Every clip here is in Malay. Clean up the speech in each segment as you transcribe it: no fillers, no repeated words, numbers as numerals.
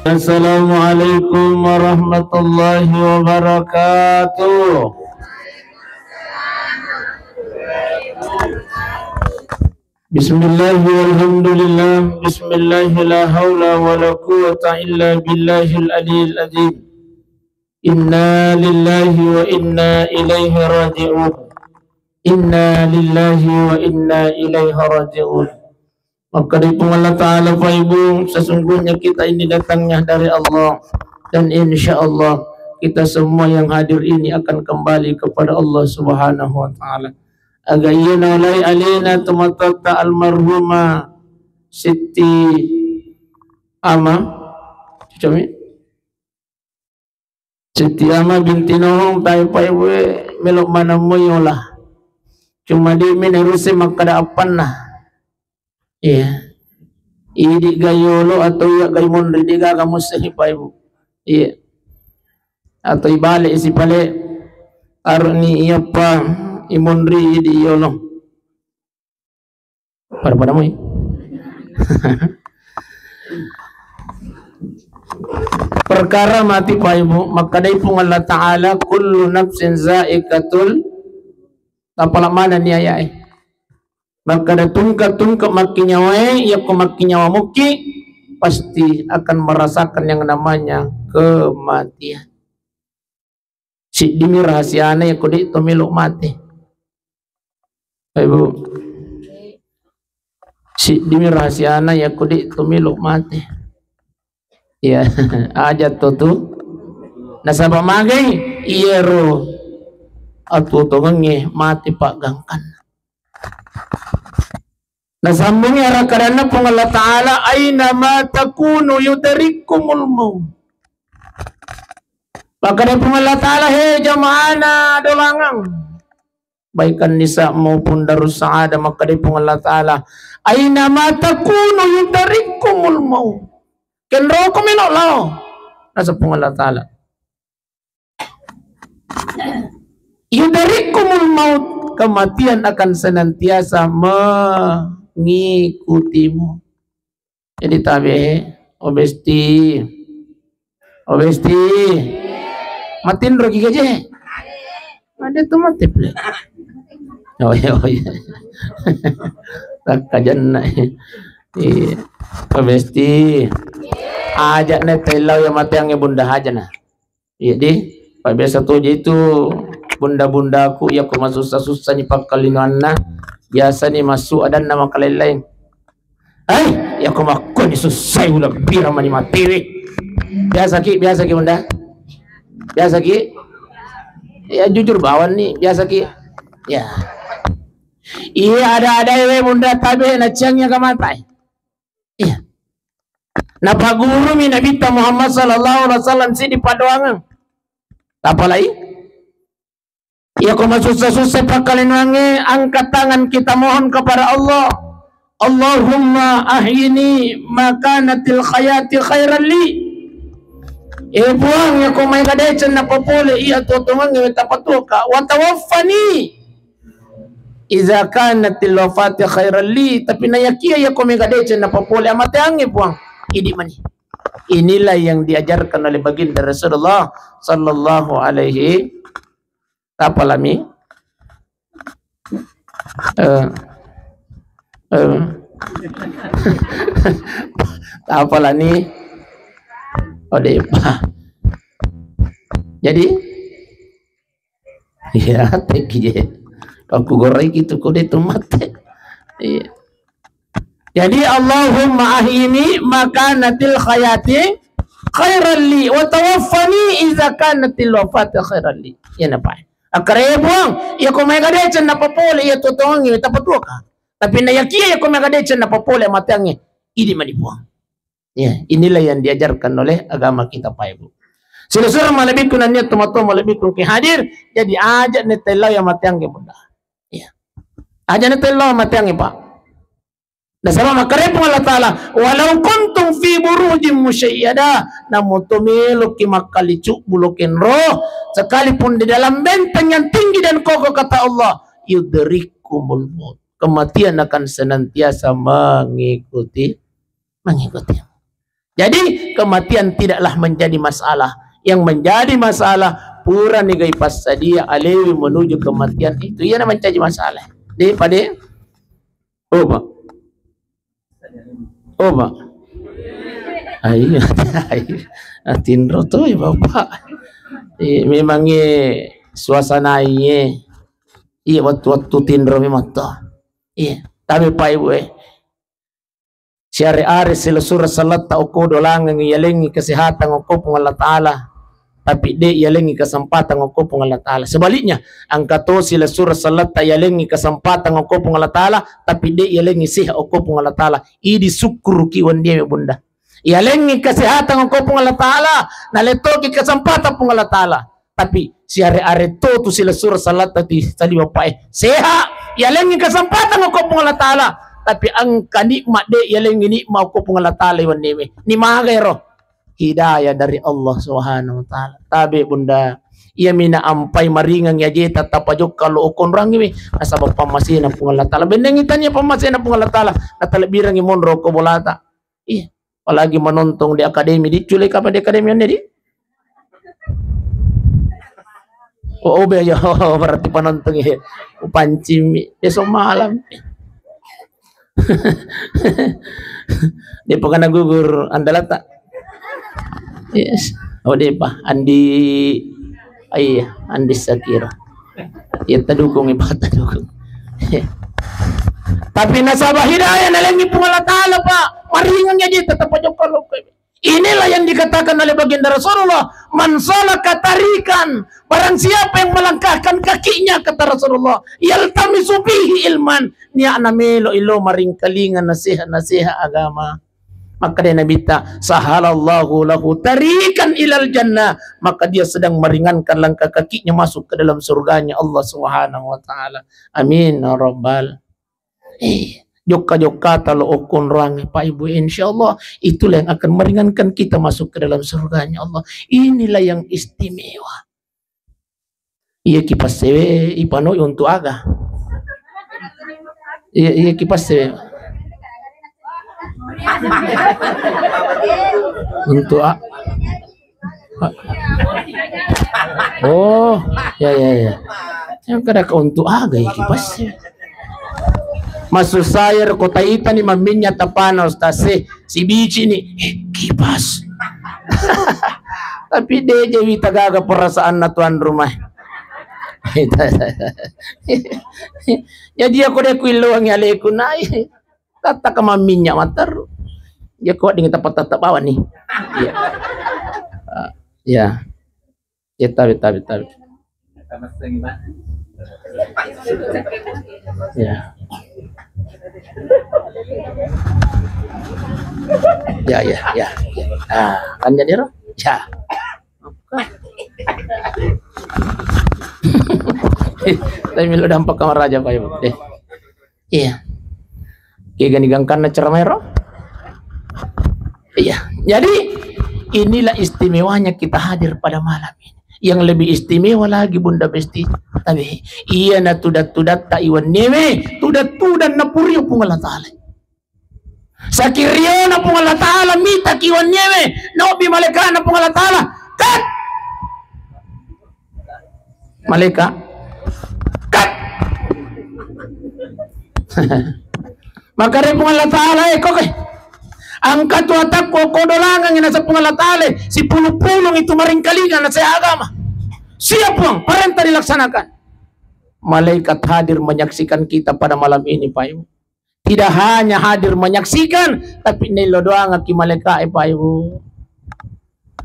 Assalamualaikum warahmatullahi wabarakatuh. Bismillahi walhamdulillah. Bismillahi la hawla wa la quwwata illa billahil aliyil azim. Inna lillahi wa inna ilaihi raji'un. Inna lillahi wa inna ilaihi raji'un. Maka dari Allah Ta'ala, Pak Ibu, sesungguhnya kita ini datangnya dari Allah, dan insya Allah kita semua yang hadir ini akan kembali kepada Allah Subhanahu Wa Ta'ala. Agayana ulai alina tumatata almarhumah Siti Ama Siti Ama binti Nuhum, Pak Ibu melok mana moyolah cuma di menerusi makada apanah. Iya, idi gayolo atau ya gaymon ridiga kamu sehipa Ibu. Iya, atau ibalik si pale arni iya pa imonri idi yolo. Pada mo perkara mati pa Ibu, maka dari pun Allah Ta'ala kullu nafsin za'iqatul tapala mana ni ayai. Maka ada tungka makin nyawa ya makin nyawa muki pasti akan merasakan yang namanya kematian. Si dimi rahasiana ya kudik tomiluk mati. Ibu, si dimi rahasiana ya kudik tomiluk mati. Ya aja tu nasabah magai iero atu tongengi mati pak gangkan. Nasambungnya arah karena pun Allah Ta'ala aina ma takunu yudarikumul maut. Maka dari pun Allah Ta'ala hei jamaana dolangang baikan nisa maupun darus sa'ada, maka dari pun Allah Ta'ala aina ma takunu yudarikumul maut. Kenro kuminok lao nasa pun Allah Ta'ala yudarikumul maut, kematian akan senantiasa mengikutimu. Jadi tabe obesti matin rogi gaje ada tuh mati ple. Oh ya tak kajan obesti ajak ne telau yang mati yang bunda aja nah. Iya di pak biasa tuh itu bunda-bundaku ya aku susah-susah ni pakalinuanna biasa ni masuk ada nama kalian lain. Ya aku makon ni susah ulah bira mani mati. Biasa ki bunda. Biasa ki. Ya jujur bawan ni biasa ki. Ya. Iya ada bunda tabe na cangnya kamatai. Iya. Napa guru mi Nabi Muhammad sallallahu alaihi wasallam si di padoangan. Apa lagi? Ya kau susah-susah pakalin wangi, angkat tangan kita mohon kepada Allah. Allahumma ahyini makanatil khayati khairan li. Buang ya kau may kadecen na popole iya tutungan ng tapatuka wa tawaffani iza kanatil wafati khairan li. Tapi nayakia ya kau may kadecen na popole amate ang buang idi mani. Inilah yang diajarkan oleh baginda Rasulullah sallallahu alaihi apalami apalah ni odepa. Jadi ya teki aku goreng gitu kode tu mate. Jadi Allahumma ahyini makanatil khayati khairan li wa tawaffani idza kanatil wafati khairan li. Ya napa? Akare buang ya ko may kadecen na popole ya totongi tapatuka. Tapi nayakia ya ko may kadecen na popole matangi idi manibuang. Ya, inilah yang diajarkan oleh agama kita Pak Ibu. Sila-sila malabik ko na niya tumato malabik kong kihadir jadi ajak ni telaw yang matangi bunda. Ya. Ajak ni telaw matangi Pak. Nasama makarepong Allah Ta'ala walau kuntum fi burujim musyayyada namun tumiluk kimakalicu bulukin roh sekalipun di dalam benteng yang tinggi dan kokoh kata Allah yudrikumul maut, kematian akan senantiasa mengikuti. Jadi kematian tidaklah menjadi masalah. Yang menjadi masalah pura nigai pas dia alewi menuju kematian itu. Ia namanya menjadi masalah. Di pada Pak. Pak. Ayo, Tindro tuh ya Bapak. Memangnya suasananya iya waktu Tindro memang tuh. Iya, tapi Pak Ibu syari aris sila surah salat ta uko dolang yalengi kesehatan uko pung Allah Ta'ala, tapi de yalengi kesempatan uko pung Allah Ta'ala. Sebaliknya angkato sila surah salat ta yalengi kesempatan uko pung Allah Ta'ala, tapi de yalengi sehat uko pung Allah Ta'ala. Idi syukur kiwan dia bunda. Yalengi kesehatan uko pung Allah Ta'ala, naletoki kesempatan pung Allah Ta'ala. Tapi syari are to sila surah salat tadi tadi Bapak sehat yalengi kesempatan uko pung Allah Ta'ala. Tapi angka nikmat de yaling nikmat ko pung Allah Ta'ala wan nimi ni magero hidayah dari Allah Subhanahu wa taala. Tabi bunda ia mina ampai maringang ya je tatapajok kalau ukon rang ini asabab pamasina pung Allah Ta'ala bendeng itanya pamasina pung Allah Ta'ala natalebirang imon roko bolata. Iya apalagi menonton di akademi diculik apa di akademi ini di ya berarti penonton ya pancimi besok malam. Dia pernah gugur andalata. Yes. Oh dia pa Andi Andi Sakira. Ya tadukung ibadah dukung. Tapi nasabah hidayah nalengi pung Allah Ta'ala Pak. Maringan aja tetap aja kalau inilah yang dikatakan oleh baginda Rasulullah, man salaka tarikan, barang siapa yang melangkahkan kakinya kata Rasulullah, yaltamisu bihi ilman, niya namelo ilo maring kalingan nasihat agama. Maka dia nabita sahalallahu lahu tarikan ilal jannah, maka dia sedang meringankan langkah kakinya masuk ke dalam surganya Allah Subhanahu wa taala. Amin ya rabbal. Joka talo okon rangi Pak Ibu, insyaallah itulah yang akan meringankan kita masuk ke dalam surganya Allah. Inilah yang istimewa. Iya kipas sewe ipano untuk aga. Iya kipas sewe. Untuk oh ya. Yang kada untuk aga kipas sewe. Maksud saya kota itan ni maminya tapanos tase si bici ni kipas. Tapi dia jadi tagaga perasaan na tuan rumah. Jadi aku deh kuiluang yaleku nai tata ka maminya matar. Ya kuat dengan tetap bawa nih. Ya. Ya tabi. Ya. Ya. Kan jadi roh? Ya. Tapi milo dampak kamar raja Pak Ibu. Iya. Kayak gani karena ceramah roh? Iya. Jadi inilah istimewanya kita hadir pada malam ini. Yang lebih istimewa lagi Bunda Besti, tapi iya na tudat tak iwan neme tudat na puri pung Allah Ta'ala sakirio na pung Allah Ta'ala mita kiwan neme na obi maleka na pung Allah Ta'ala kat maleka kat maka rin pung Allah Ta'ala koke angkat watak ko kodolangan ina sa pung Allah Ta'ala si pulong itu maringkalingan na sa agama. Siapa perintah dilaksanakan? Malaikat hadir menyaksikan kita pada malam ini Pak Ibu. Tidak hanya hadir menyaksikan, tapi nilo doang aki malaikat Pak Ibu.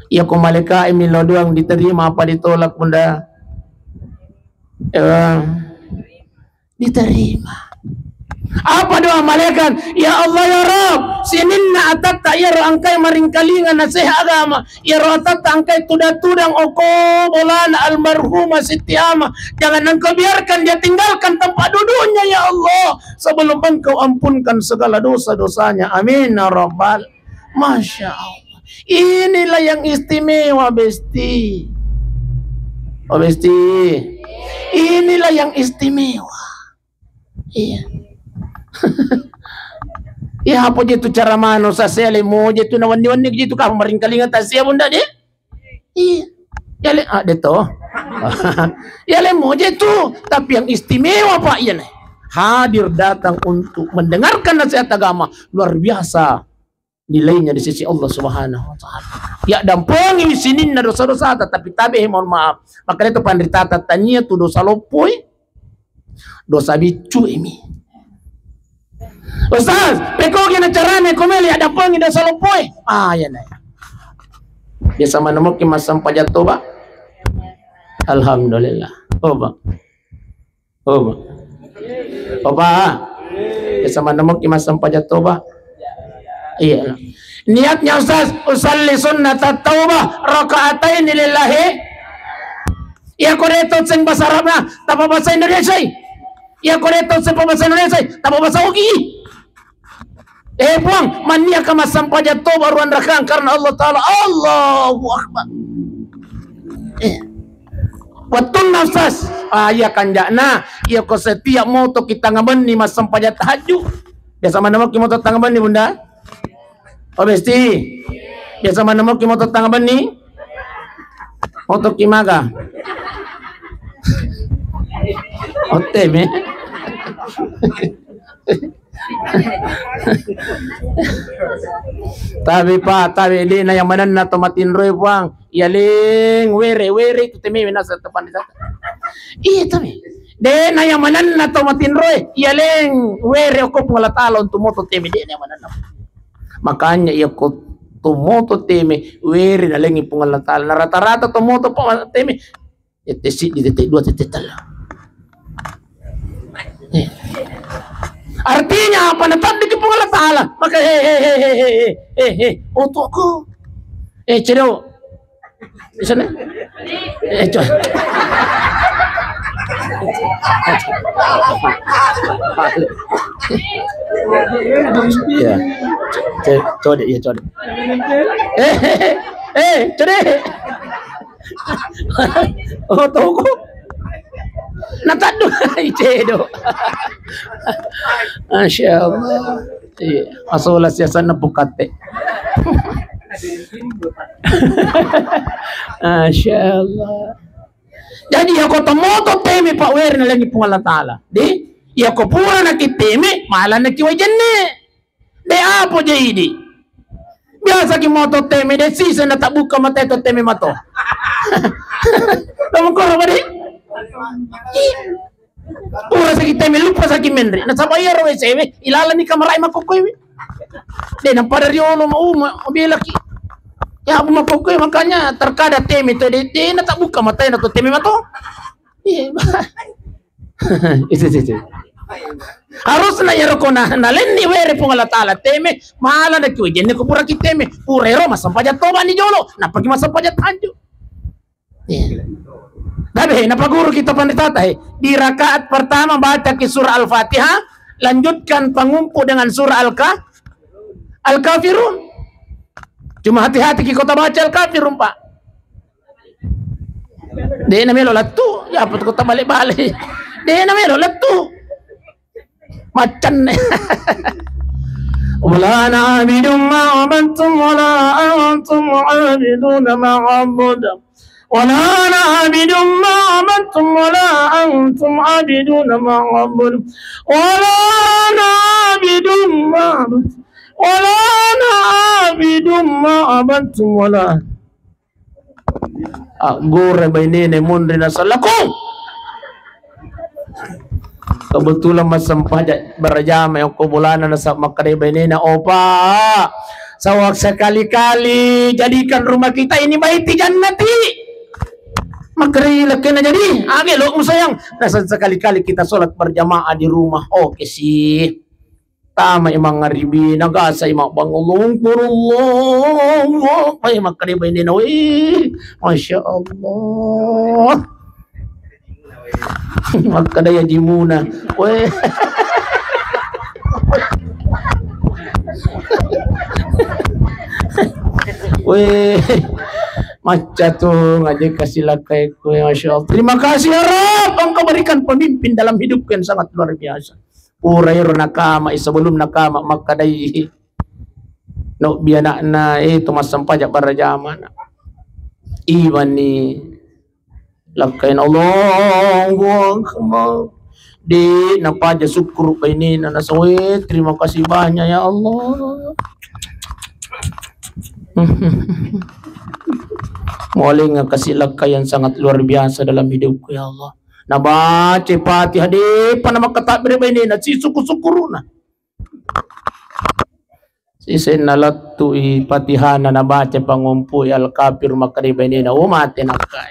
Ya ko malaikat nilo doang diterima apa ditolak Bunda? Diterima. Apa doa malaikat? Ya Allah ya Rabb, sininna atatta ya angkai maringkalingan nasih agama. Ya atatta angkai tudang oko bolan almarhumah Sitiama. Jangan engkau biarkan dia tinggalkan tempat duduknya ya Allah sebelum engkau ampunkan segala dosa-dosanya. Amin ya Rabbal. Masya Allah. Inilah yang istimewa Besti. Oh Besti. Inilah yang istimewa. Iya. Ya apa je tu cara mano sa sele mo je tu nawan-wani je tu ka maring kalingan ta sia bunda dia. Iya. Yale de to. Yale mo je tu, tapi yang istimewa Pak ya hadir datang untuk mendengarkan nasihat agama luar biasa nilainya di sisi Allah Subhanahu wa taala. Ya dampungi sinin na dosa-dosa tapi tabe mohon maaf. Maka itu pandita tanya tu dosa lopoi dosa bicu ini. Ustaz, peko gina carane komeli ada pongi dosa lopoi. Ah ya na. Biasa manamok ki masam pajato ba? Alhamdulillah. Oh ba. Oh ba. Oh ba. Biasa manamok ki masam pajato ba? Iya. Niatnya Ustaz, usalli sunnat at-taubah raka'atain lillahi. Ya koreto sing bahasa Arab na, tapa bahasa Indonesia. Ya koreto sing bahasa Indonesia, tapa bahasa Ugi. Buang mania kama sampaja toba ruan rakang karena Allah Ta'ala. Allahu Akbar. Betul nafsas. Ya kanjana. Ya ko setiap moto kita ngabeni mas sampaja tahajud. Biasa mana mau moto tangabeni bunda? Oh besti. Biasa mana mau moto tangabeni? Moto kimaga. Oteme. Tapi Pak, tapi di na yang mana na tomatin roy puang, yaling were tu temi na sa tepan di sana. Iya tapi, de na yang mana na tomatin roy, yaling were ko pengalatalo untuk moto temi de na yang mana na. Makanya iya ko tumoto temi were na lengi pengalatalo. Na rata-rata tumoto po temi, si di titik 2 titik 3. Artinya apa? Natap di Allah Ta'ala. Maka untukku. Cedo. Di sana. Coba. Ya. Coba ya coba. Coba. Untukku. Natado cedo. Masya Allah. Asolas ya sana bukate. Masya Allah. Jadi ako tomoto teme Pak Wer na lagi pong Allah Ta'ala. Di, ako pura nakiteme, mahala nakiwajan de apo jadi. Biasa ki moto teme, de sisa na tabuka mata ito teme mato. Namun ko ba di? Pura sa kita lupa sa kimenri. Nasabaya raw sewe, ilala ni kamaray makukoy. De nang padariolo mauma, obilaki. Ya abu makukoy makanya terkada teme to de natabuka matay na to teme mato. Itu. Harus na yaro ko na nalen ni were pong Allah Ta'ala teme, mahala na kiwe jenne ko pura ki teme, pura ero masampajat toba ni jolo, napagi masampajat anjo. Tapi napaguru kita pandita di rakaat pertama baca ke surah Al-Fatihah, lanjutkan pengumpu dengan surah Al-Kafirun. Cuma hati-hati kita baca Al-Kafirun Pak. Dia namelo latu, ya apa kita balik-balik. Dia namelo latu. Macan. Wala na'abidun ma'abantum wala antum mu'abidun ma'abudam. ولا نعبد ما عبدتم ولا أنتم عابدون ما عبد ولا نعبد ما عبدتم ولا نعبد ما عبدتم ولا أقول بيننا منرنا salakum. Kebetulan masampah berjama yang kumulana nasa makare bainina opa. Sawak sekali-kali jadikan rumah kita ini baiti jannati. Makri laki na jadi, lo sayang. Nasa sekali-kali kita sholat berjamaah di rumah. Oke sih. Tama imang ngaribi, nagasa imang bangulong kurulong. Ay makri ba ini na, Masya Allah. Magkadaya di muna. Maca tuh ngajak kasih lakai ku, Masya Allah. Terima kasih ya Rabb, Engkau berikan pemimpin dalam hidupku yang sangat luar biasa. Purayro nakama sebelum nakama makadai no biana na tumasam pajak para zaman iman ni lakain Allah di napaja syukur ini nana sawe terima kasih banyak ya Allah. Mulai kasih lakay yang sangat luar biasa dalam hidupku ya Allah. Nabaca Fatihah di panama katakbir ini na si syukur na. Si senalatu i Fatihah na nabaca pangumpu al kafir makariba ini na umate nakay.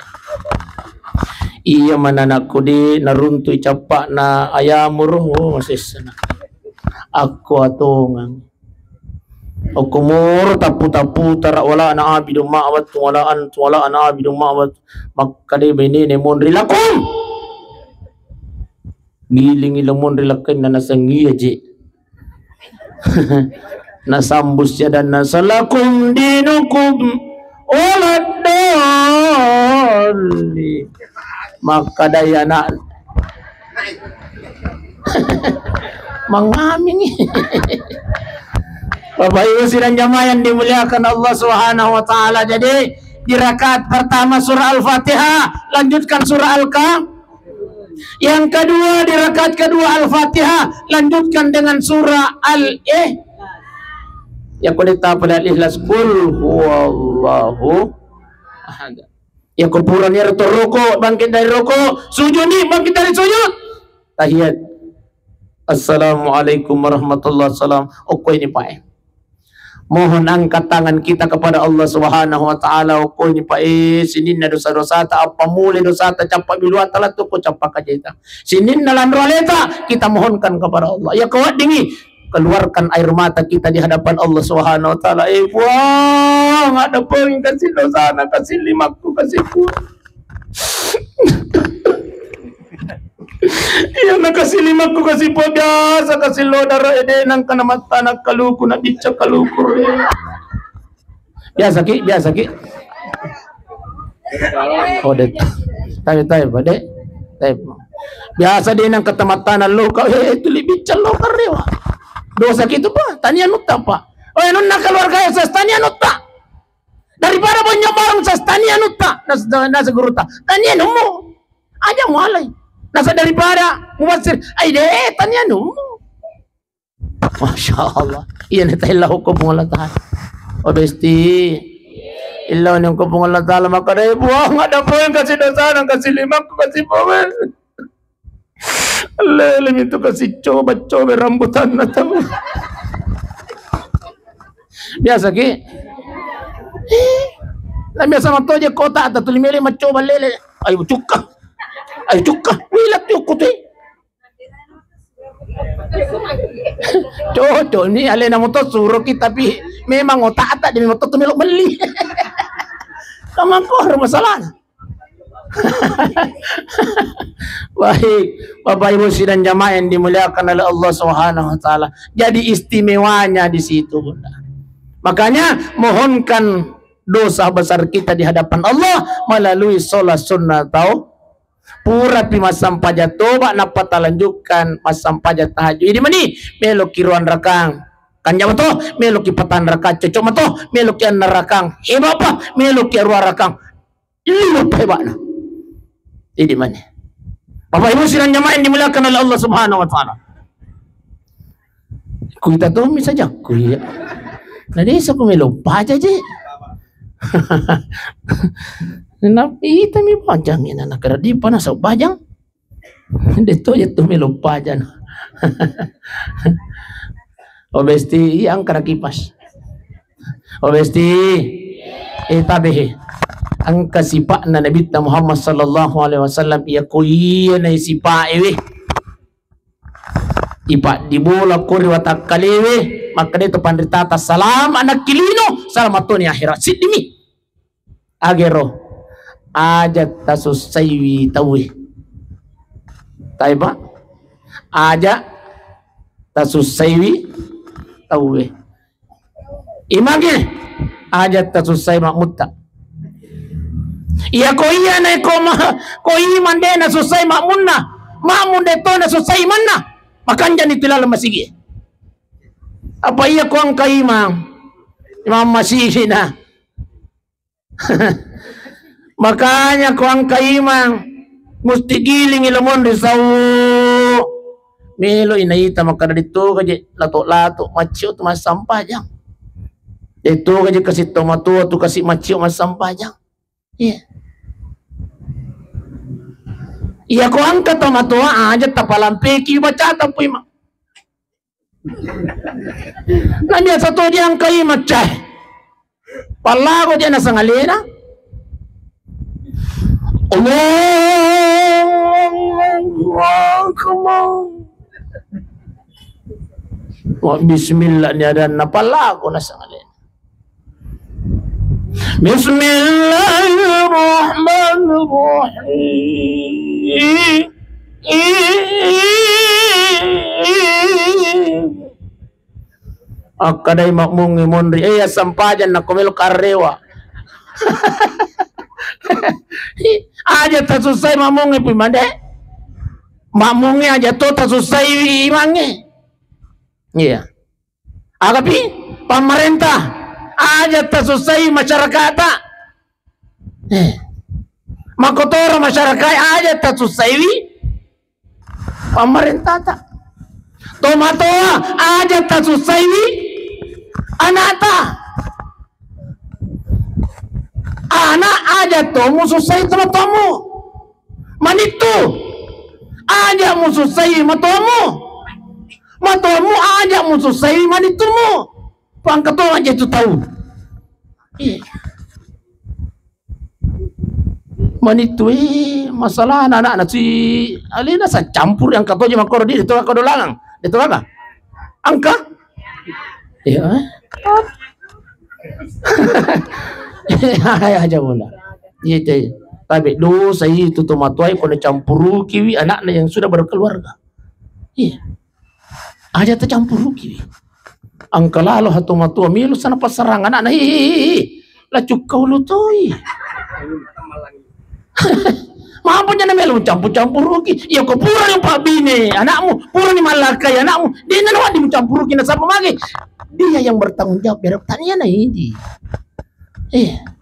Iya mananakku di naruntui capak na ayamur masih aku atungan Okumur tapu tarak wala ana abidu ma'wat wala ana abidu ma'wat makade bini ne mon rilakum giling ilamon rilakan na nasangi aje nasambus ya dan nasalakum dinukum waladali maka dayana mengamini. Bapak Ibu sidang jamaah yang dimuliakan Allah Subhanahu wa taala. Jadi di rakaat pertama surah Al-Fatihah, lanjutkan surah Al-Kahf. Yang kedua di rakaat kedua Al-Fatihah, lanjutkan dengan surah Ya kulita pada Al-Ikhlas qul huwallahu ahad. Ya kuburannya rukuk, bangkit dari rukuk, sujud nih, bangkit dari sujud. Tahiyat. Assalamualaikum warahmatullahi wabarakatuh. Oke ini Pak. Mohon angkat tangan kita kepada Allah Subhanahu wa taala. Oke ini Pak. Sinin na dosa-dosa ta apa muli dosa ta capak bilu atalat ko capak kajeta. Sinin na landroleta kita mohonkan kepada Allah. Ya kawat dingi keluarkan air mata kita di hadapan Allah Subhanahu wa taala. Buang ada pun kasih dosa na kasih limaku kasih ku. Iya na kasih limaku kasih po biasa kasih lo darah ede nang kanamata na kaluku na bica kaluku. Biasa ki. Oh det. Tayo ba de? Tayo. Biasa din nang katamata na lo ka itu libica lo karewa. Dosa gitu pa, tanya nutta pa. Oh nun na keluarga sa tanya nutta. Daripada banyak barang sa tanya nutta, nasa guruta. Tanya numo. Aja mo alay. Nasa daripada muwasir ay tanya numo. Masya Allah. Iyan na tayo hukum Allah Ta'ala. O besti. Ilaw niyong hukum Allah Ta'ala makaray buwang. Ada po yung kasi dosa ng kasi limang ko kasi po. Alam itu kasih coba rambutan na tamu. Biasa ki. Na biasa matoje kota ata tulimili macoba lele. Ayo cuka. Wilat yung kuti. Coco ni alin na mo to suro kita tapi memang otak ata di mo to tumilok beli. Kamangko masalah. Baik, Bapak Ibu sidang jamaah yang dimuliakan oleh Allah Subhanahu wa taala. Jadi istimewanya di situ, Bunda. Makanya mohonkan dosa besar kita di hadapan Allah melalui sholat sunnah atau pura pi masam pajat toba napa talanjutkan masam pajat tahajud. Ini mani melo kiruan rakang. Kanya to melo ki patan rakang cocok mato melo ki an rakang. Bapa melo ki arwa rakang. Ini apa bana? Ini mana? Bapak Ibu sidang jamaah yang dimuliakan oleh Allah Subhanahu wa taala. Kita tuh saja kuya. Nadi sa kumilupa aja je. Napi ita mi pajang ina nakaradi pa na sa pajang. Dito ya tumilupa aja. Obesti yang karakipas. Obesti tabihi. Ang kasipa na Nabi Muhammad sallallahu alaihi wasallam iya kuya na isipa ipa di bola kuri watak kalewe maka dito pandritata salam anak kilino salamatoni akhirat sidimi agero ajat tasus saywi tawi taiba aja tasus saywi tawi image ajat tasus saywi makmutta. Iya ko iya na ko iya mande na susay mamun na. Mamun deto na susay man na. Makan jangan itilal masigi. Apa iya ko ang kaimang? Imam masigi na. Makanya ko ang kaimang musti giling ilamon risaw. Melo inaita makada dito kaje lato-lato macio tu mas sampah jang. Itu kaje kasih tomato tu kasih macio mas sampah jang. Iya. Iya ko ang tomato aja tapalampeki baca tapu ima. Nandiya satu dia ang kaima cah. Palago dia nasa ngalena. Allahu Akbar. Wah, bismillah ni ada napalago nasa ngalena. Bismillahirrahmanirrahim. Akadai makmungi monri sampajan na kumelo karewa. Aja tak susah mamungi pimande. Mamungi aja to tak susah imangi. Iya. Agapi pemerintah aja tak susah masyarakat. Makotor masyarakat aja tak susah pemerintah tak. Tomato aja tak susah anata. Anak aja tomu susah tomu. Manitu aja mususai matomu. Matomu aja mususai manitumu. Pangkato aja itu tahu. Manitu masalah anak-anak si alina sa campur yang kato aja makoro di itu ako dolangang. Itu apa? Angka? Iya. Aja mula. Iya. Tapi dosa itu tomatuai kena campuru kiwi anaknya yang sudah berkeluarga. Iya. Aja tercampuru kiwi. Angka lalu hatu matua milu sana pasarang anak lah cukau lutoi. Mampunya na melo campur rugi. Ya ko pura yung pabine anakmu, pura ni malakay anakmu. Di na naman di mo campur rugi na sa pamagi. Dia yang bertanggung jawab dari pertanian na hindi.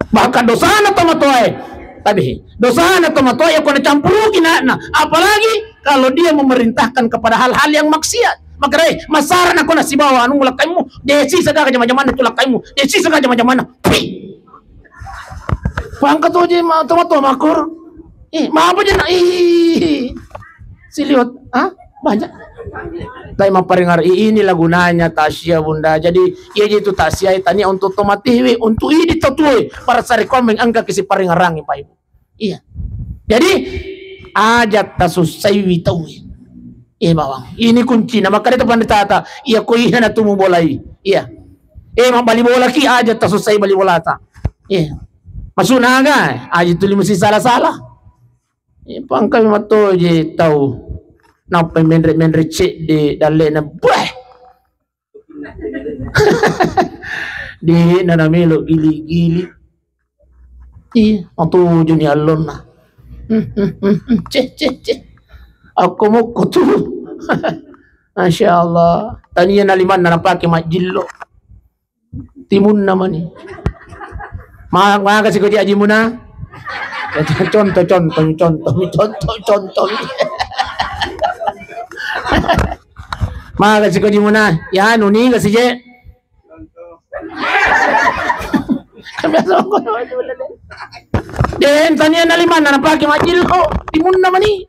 Bahkan dosa na tomatoy. Tapi dosa na tomatoy ko na campur rugi na. Apalagi kalau dia memerintahkan kepada hal-hal yang maksiat. Makanya masaran ako na si bawa anong lakay mo. Desi sa ka jaman-jaman na tulakay mo. Desi sa ka jaman-jaman na. Pangkat to je tomato makor. Maapa dyan na siliot, banyak. Tayo maparingar inilah gunanya tasya bunda. Jadi iya itu tasya itanya untuk tomatiwi, untuk ini tatuwe para sari komeng angka kisi paringarangi pa ibu. Iya. Jadi ajat tasusay witawi. Iya bawang. Ini kunci na makanya itu panditata. Iya ko iya na tumubolay. Iya. Mabali bola ki ajat tasusay bali bolata. Iya. Masunaga ajat tuli mesti salah-salah. Pangkal mato je tahu napa menre cek di dalam na buah di nana melo gili atau juni alon na cek aku mau kutu Masya Allah tanya naliman na napake majillo timun naman ni mga kasi ko di aji muna contoh Maka kasi ko muna yan uni kasi je den tanya na lima na napake majil ko timun naman ni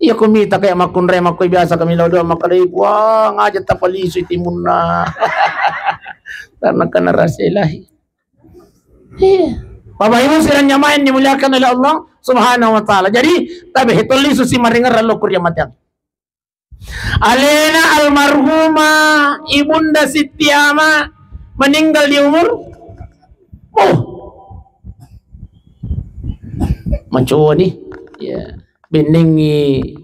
iya kumita kaya makunre makoy biasa kami laudo makalay wah ngajat tapaliso timun na karena kanarasa ilahi Bapak Ibu sedang nyamain dimuliakan oleh Allah Subhanahu wa taala. Jadi tabi hituli susi maringar lalu kurya matang. Alena almarhuma Ibunda Sitiama meninggal di umur macam ni ya beningi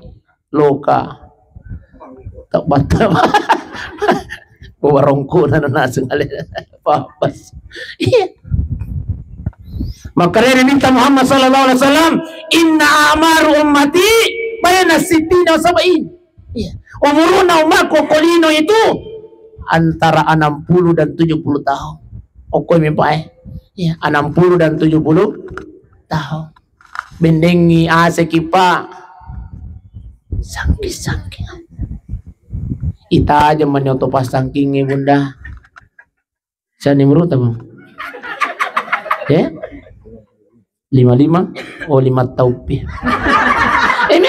loka tak batal warongko na naseng alena papas iya. Maka dia minta Muhammad sallallahu alaihi wasallam, inna amaru ummati bayna sittina wa sab'in. Iya. Umuruna umaku kolino itu antara 60 dan 70 tahun. Oke mimpae. Ya, 60 dan 70 tahun. Bendengi ase kipa sangking. Ita aja menyoto pas sangkingi bunda. Sani menurut abang? Ya? 55? Oh 5 taupi. Ini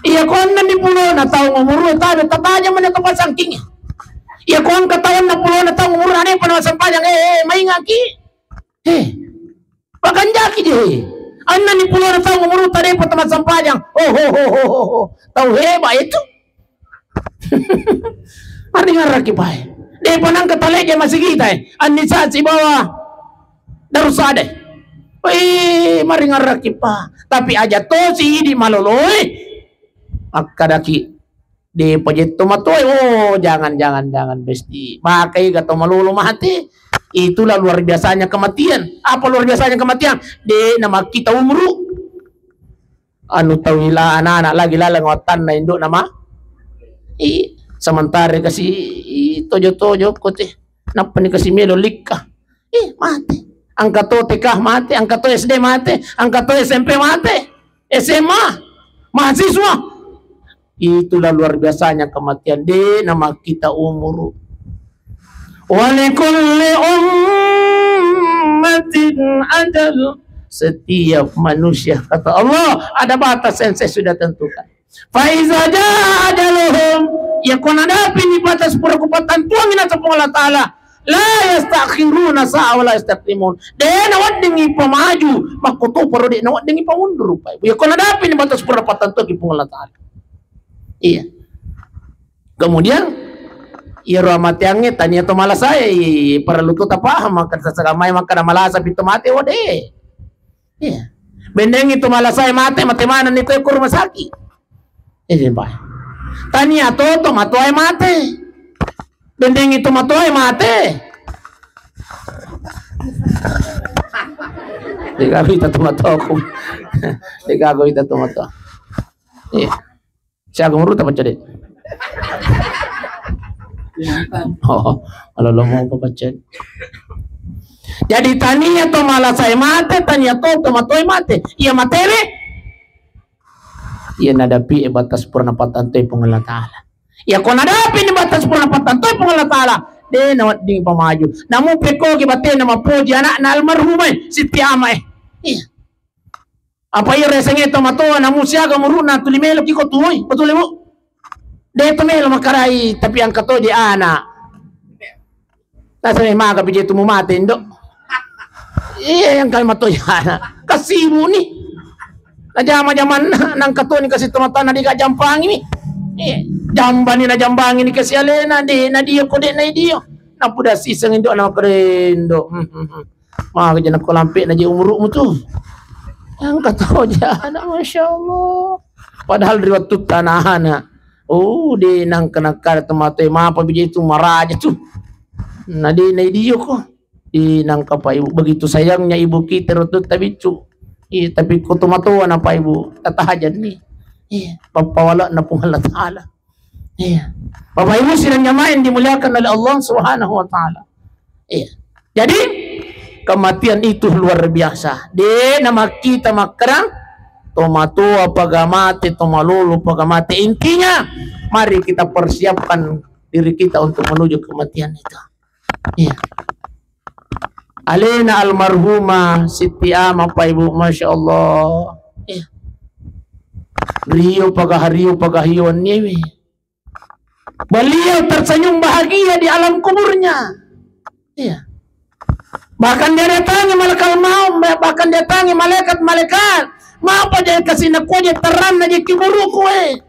iya kon na di pulo na taong umuro tayo tataja man ito pasangking. Iya kon katawan na pulo na taong umuro na pa sampayang maingaki. Paganjaki di. Anna ni pulo na taong umuro tayo pa sampayang. Tahu heba itu. Ari ngaraki pa. Di pa nang kataleja masigita anisa si bawa darusade. Maringar pa. Tapi aja to si di maloloy. Akadaki di proyek tomatoy. Oh, jangan besti. Pakai gato malolo mati. Itulah luar biasanya kematian. Apa luar biasanya kematian? Di nama kita umru. Anu tawila anak-anak lagi lalangotan na induk nama. Sementara kasih tojo kote. Napa ni kasih melolik ka? Mati. Angka to TK mati, angka to SD mati, angka to SMP mati, SMA, mahasiswa. Itulah luar biasanya kematian di nama kita umur. Walikulli ummatin ajal. Setiap manusia kata Allah ada batas yang saya sudah tentukan. Faiza ajaluhum yakun hadapi ni batas perkupatan Tuhan Allah Ta'ala. La yastakhiruna sa'a wa la yastaqdimun. Dena waddingi pamaju makutu parodi na waddingi pamundur pa. Ya kono dapi ni batas perapatan to kipung Allah Taala. Iya. Kemudian iya rahmat yange tanya to malas saya para lutut apa maka sasagamay maka malasa pito mate ode. Iya. Bendeng itu malas saya mate mana nito ko rumah sakit. Ba. Tanya to matoy mate. Bendeng itu matoy mate. Digago ita tumato ako. Digago ita tumato. Iya. Siya gumuro ta pacad. Oh, alolo mo pa pacad. Jadi taniya to malasay mate, taniya to matoy mate. Iya matele. Iya nadapi batas purnapatan to pengelah Ta'ala. Ya kung nadapi ni batas purnapatan to pengelah Ta'ala. De nawat ding pamaju. Namun peko kibate na mapuji anak na almarhumay si Tiamay. Iya. Apa iya resenge to matoa namun siya gamuruna tulimelo kiko tuoy. Betul mo? De to melo makarai tapi ang kato di ana. Nasa may mga kapije tumumate ndo. Iya yang kalmato yana. Kasimu ni. Najama-jaman nang kato ni kasi tumatana di kajampangi ni. Jambani na jambangi ni kasi alena di na diyo ko di na diyo. Napuda sisang indo na makarendo. Mga kaya nakulampi na di umuruk mo to. Ang kato dyan, Masya Allah. Padahal riwat tu tanahan na. Oh, di nang kanakar tumatay mapabijay itu maraja tu. Na di na diyo ko. Di nang kapa ibu begitu sayangnya ibu kita rutut tabicu. Tapi ko tumatuwa na pa ibu tatahajan ni. Papawala na pong Allah Ta'ala. Bapak ibu silang nyamain dimuliakan oleh Allah Subhanahu wa Ta'ala. Jadi kematian itu luar biasa. De nama kita makrang tomatua pagamate tomalulu pagamate. Intinya mari kita persiapkan diri kita untuk menuju kematian itu. Alena almarhumah Siti Ama Pak Ibu, Masya Allah. Rio pagahiyon niwi. Beliau tersenyum bahagia di alam kuburnya. Bahkan dia datangi malaikat maut, bahkan dia datangi malaikat-malaikat. Mapa dia kasih nakuja terang na dia kuburu kue.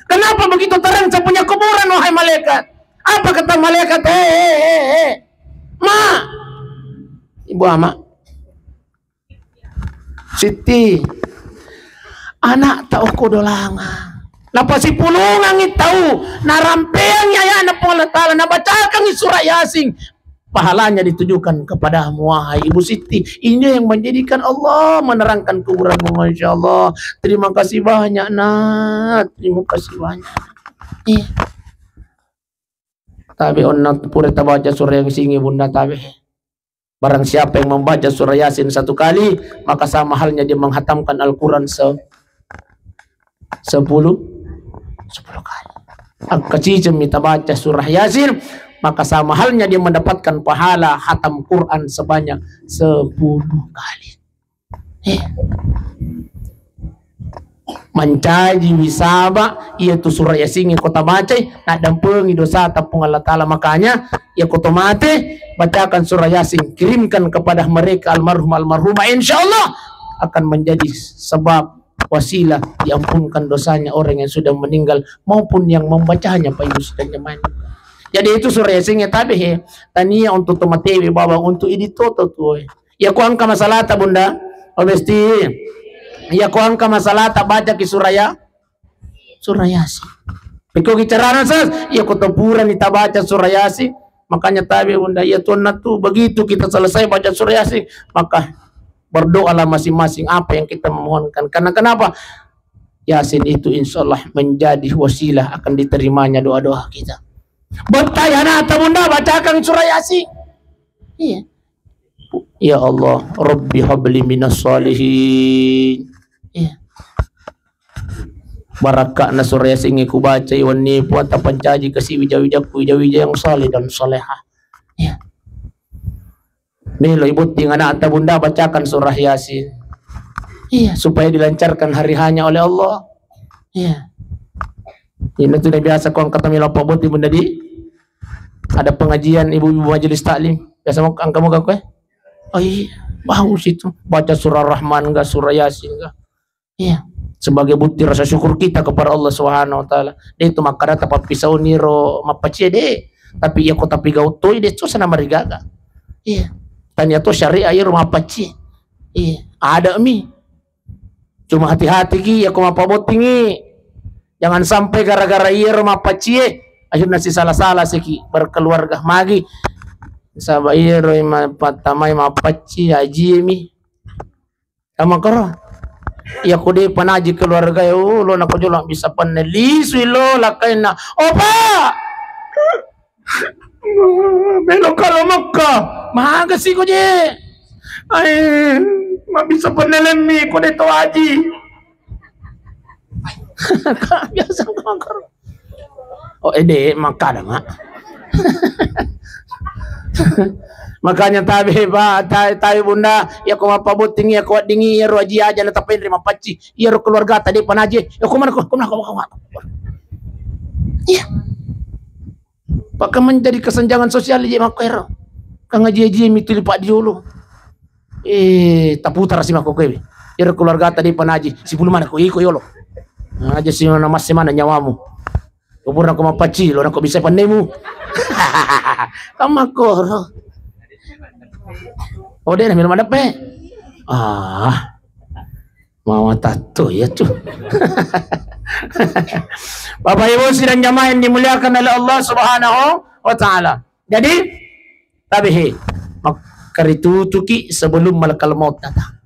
Kenapa begitu terang saya punya kuburan wahai malaikat? Apa kata malaikat? Ma, Ibu Ama, Siti, anak tahu kodolanga. Napa si pulungang tahu narampeang ya na po Allah Ta'ala nabacakan surah Yasin. pahalanya ditujukan kepadamu wahai Ibu Siti. Ini yang menjadikan Allah menerangkan kuburanmu. Masya Allah. Terima kasih banyak nak. Terima kasih banyak. Tapi onna pura baca surah yang singi bunda tabi. Barang siapa yang membaca surah Yasin 1 kali, maka sama halnya dia menghatamkan Al-Quran 10 kali. Kecicem kita baca surah Yasin, maka sama halnya dia mendapatkan pahala hatam Quran sebanyak 10 kali. Mencaji wisaba yaitu surah Yasin yang kota baca nak dampengi dosa tapung Allah Ta'ala. Makanya ya kota mati bacakan surah Yasin, kirimkan kepada mereka almarhumah, insyaallah akan menjadi sebab wasilah diampunkan dosanya orang yang sudah meninggal maupun yang membacanya Pak Ibu sudah nyaman. Jadi itu surah Yasin ya tabi tania untuk tomatewi baba untuk ini toto tuh ya ku angka masalah ta bunda obesti ya ku angka masalah ta baca ki surah Yasin piko bicara sas ya ku tempuran kita baca surah Yasin. Makanya tabi bunda ya tuan tuh begitu kita selesai baca surah Yasin maka berdoalah masing-masing apa yang kita memohonkan. Karena kenapa? Yasin itu insyaallah menjadi wasilah akan diterimanya doa-doa kita. Bertanya atau bunda bacakan surah Yasin. Iya. Ya Allah, Rabbi habli minas salihin. Iya. Barakakna surah Yasin ku baca wani puan tapancaji kasih wija-wijaku wija-wija yang saleh dan salehah. Iya. Nih lo ibu tinggal anak atau bunda bacakan surah Yasin. Iya, supaya dilancarkan hari hanya oleh Allah. Iya. Ini sudah biasa kau angkat mila pabut ibu tadi. Ada pengajian ibu-ibu majelis taklim. Biasa mau kamu kau oh iya, bagus itu. Baca surah Rahman enggak, surah Yasin enggak. Iya. Sebagai bukti rasa syukur kita kepada Allah Subhanahu wa taala. Dia itu makara tapat pisau niro mapacie deh. Tapi ya kota pigau toy deh tu sana marigaga. Iya. Tanya tu syariah ya rumah pacie. Iya, ada mi. Cuma hati-hati ki ya kuma pabot tinggi. Jangan sampai gara-gara iya rumah pacie akhirnya si salah-salah seki berkeluarga magi. Sabai rumah patamai mapacie haji mi. Sama karo. Ya kude panaji keluarga yo lo nak jolak bisa panelis lo lakaina opa belok kalau makka maga sih ko je ay ma bisa panelemi ko dito aji biasa ko oh ede maka dah mak makanya tabi ba tayo bunda ya ko mapabot tinggi ya ko dingi ya ro aji aja na tapin rima paci ya ro keluarga tadi panaji ya ko man ko iya pakai menjadi kesenjangan sosial di makero kang aji mituli pak diolo taputar si mako kewe ya ro keluarga tadi panaji si pulu mana ko iko yolo aja si mana mas mana nyawamu kubur ko mapaci lo nako bisa pandemu kamakoro. Oh dia minum ada pe. Mau tato ya tuh. Bapak Ibu sidang jamaah yang dimuliakan oleh Allah Subhanahu wa taala. Jadi tabihi makaritu tuki sebelum malakal maut datang.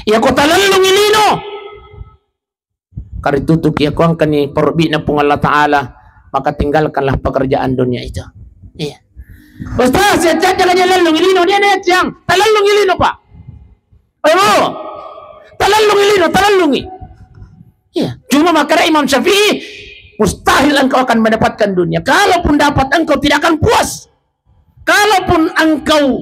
Ya kota lalung ilino. Karitu tuki aku angkan ni perbi na pung Allah taala maka tinggalkanlah pekerjaan dunia itu. Iya. Ustaz, saya jangan lalung ilino dia net yang talalung ilino pak. Ayo, talalung ilino, talalungi. Iya. Cuma makanya Imam Syafi'i mustahil engkau akan mendapatkan dunia. Kalaupun dapat engkau tidak akan puas. Kalaupun engkau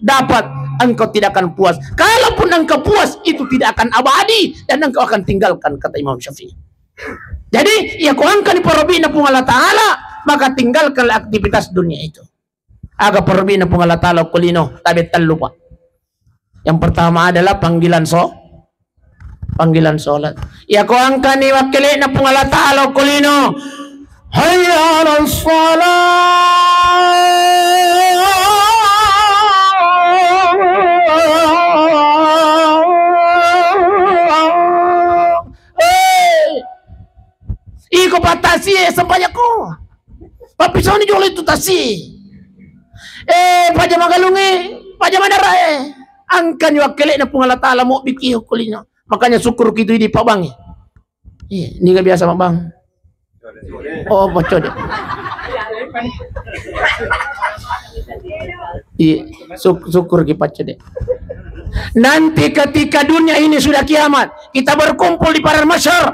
dapat engkau tidak akan puas. Kalaupun engkau puas itu tidak akan abadi dan engkau akan tinggalkan kata Imam Syafi'i. Jadi ya kau angkat di parabina pun Allah Ta'ala maka tinggalkan aktivitas dunia itu. Aga parabina pun Allah Ta'ala kulino tabi lupa. Yang pertama adalah panggilan sholat. Ya kau angkat ni wakili na pun Allah Ta'ala kulino. Hayya 'alas shalah. Iko patasi sampai ko. Papi soni jole itu tasi. Paja magalungi, paja madara angkan wakil na pung Allah Ta'ala mo bikiho kulino. Makanya syukur gitu di Pak Bang. Ini gak biasa Pak Bang. Oh, bocor deh. Syukur kita deh. Nanti ketika dunia ini sudah kiamat, kita berkumpul di padang mahsyar.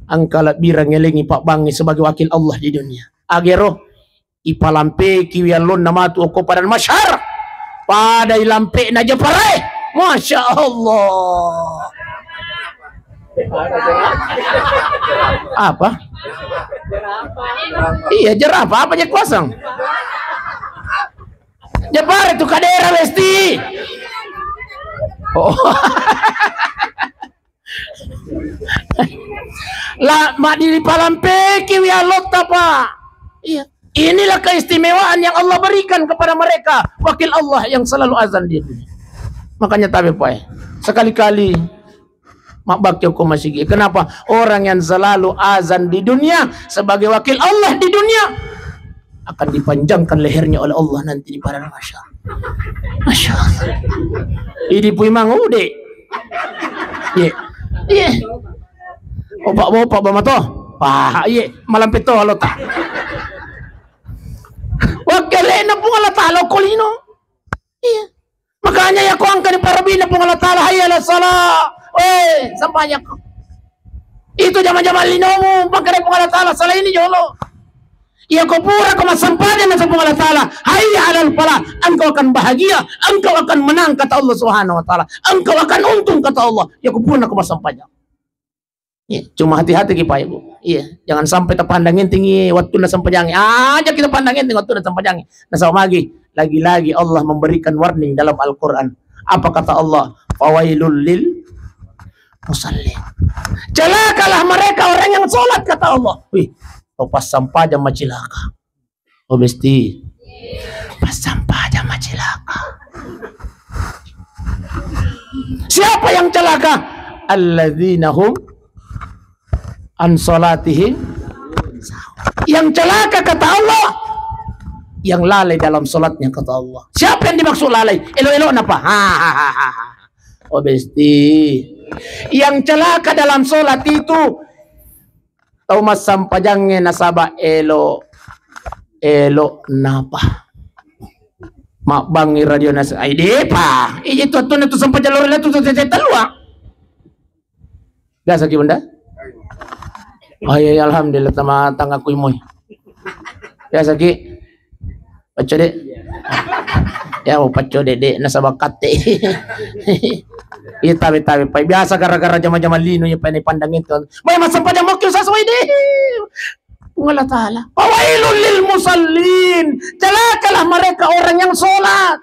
Angkala birang ngelengi Pak Bangi sebagai wakil Allah di dunia. Agero ipalampe kiwialon nama tu ko padang mahsyar. Pada ilampe na japare. Masya Allah. Apa? Iya jerapah apa aja kosong. Japare tu kadera besti. Oh. Lah mak diri palampe kiwialot apa? Iya. Inilah keistimewaan yang Allah berikan kepada mereka, wakil Allah yang selalu azan di dunia. Makanya tabe poe. Sekali-kali mak bakyo ko masigi. Kenapa? Orang yang selalu azan di dunia sebagai wakil Allah di dunia akan dipanjangkan lehernya oleh Allah nanti di padang mahsyar. Masya Allah. Ini pun memang udah. Iya. Opak bamato. Wah, iya malam pito halo tak. Wakalena pun Allah Ta'ala kulino. Iya. Makanya ya ko angka ni para bina pun Allah Ta'ala hayala salah. Sampainya ko. Itu zaman-zaman linomu pagkare pun Allah Ta'ala salah ini jolo. Ya ko pura ko masampanya na sa pun Allah Ta'ala. Hayya alal falah. Engkau akan bahagia, engkau akan menang kata Allah Subhanahu wa taala. Engkau akan untung kata Allah. Ya ko pura ko masampanya. Ya, cuma hati-hati kita Ibu. Iya, jangan sampai terpandangin tinggi waktu na sampajangi. Aja kita pandangin tinggi waktu na sampajangi. Nah, lagi-lagi Allah memberikan warning dalam Al-Qur'an. Apa kata Allah? Fawailul lil musallin. Celakalah mereka orang yang sholat kata Allah. Wih, pas sampah jam macilaka. Oh besti. Pas sampah jam macilaka. Siapa yang celaka? Alladzina hum an salatihim, yang celaka kata Allah, yang lalai dalam salatnya kata Allah. Siapa yang dimaksud lalai? Elo-elo napa? Oh besti, yang celaka dalam salat itu tahu mas sampajangnya nasaba elo napa? Mak bangi radio nas ide pa. Itu sampajalor itu telua. Gak sakit benda? Ay, alhamdulillah sama tangga ku imoy. Ya saki. Paco dek. Ya mau paco dek nasa bakat teh. Iya tabi pai biasa gara-gara zaman-zaman lino ya pai pandangin tuh. May masampa jam mokyo sasway deh. Allah Ta'ala. Fawailul lil musallin. Celakalah mereka orang yang sholat.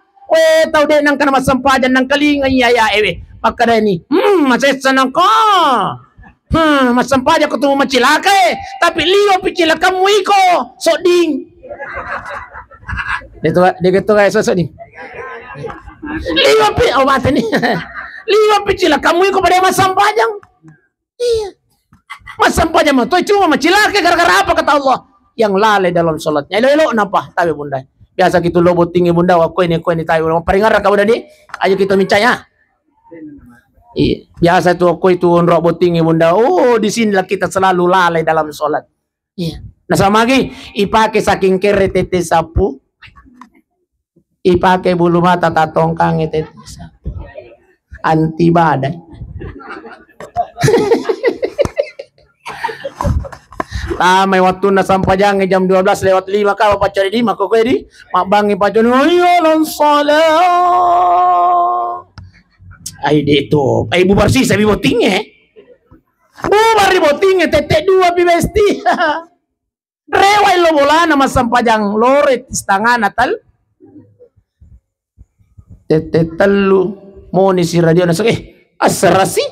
Tahu deh nang kana masampa jan nang kalinga ya ewe. Pakada ini. Masesa nang ka. Masampah aja ketemu macilaka tapi liyo picilaka mu iko soding. Dia gitu kayak soding. Liyo pi mati nih. Liyo picilaka mu iko pada masampah aja. Iya. Masampah aja mah cuma macilaka gara-gara apa kata Allah? Yang lalai dalam sholatnya. Elo-elo napa? Tahu bunda. Biasa gitu lobo tinggi bunda wako ini tahu. Paringar ka bunda ni. Ayo kita mincaya. Iya. Biasa tuh aku itu nrok tinggi bunda. Oh di sinilah kita selalu lalai dalam sholat. Iya. Nah sama lagi ipake saking kere tete sapu, ipake bulu mata tatongkang tete sapu, anti badai. Tamay waktu na sampajang jam 12:05 ka pacari di mako ko di mabangi pacon ayo salat. Ay dito, ay bubar sih sabi boting bubar di boting tete dua bibesti. Reway lo bola nama sampajang loret istangan natal. Tete telu mau si radio nasok asara sih.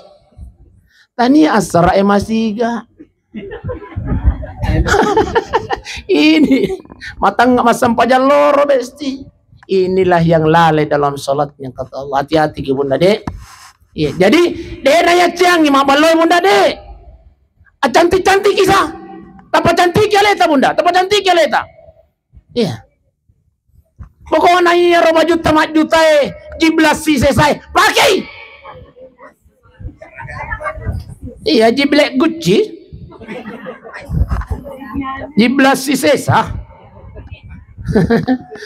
Tani asara masiga. Ini matang masampajang loro besti. Inilah yang lalai dalam sholatnya kata Allah. Hati-hati ke bunda dek. Iya, jadi dek naya ciangi mak baloy bunda dek. Cantik-cantik kisah. Tapa cantik ya leta bunda. Tapa cantik ya leta. Iya. Pokoknya iya roba juta mat juta jiblas si selesai pakai. Iya jiblek Gucci. Jiblas si sesa.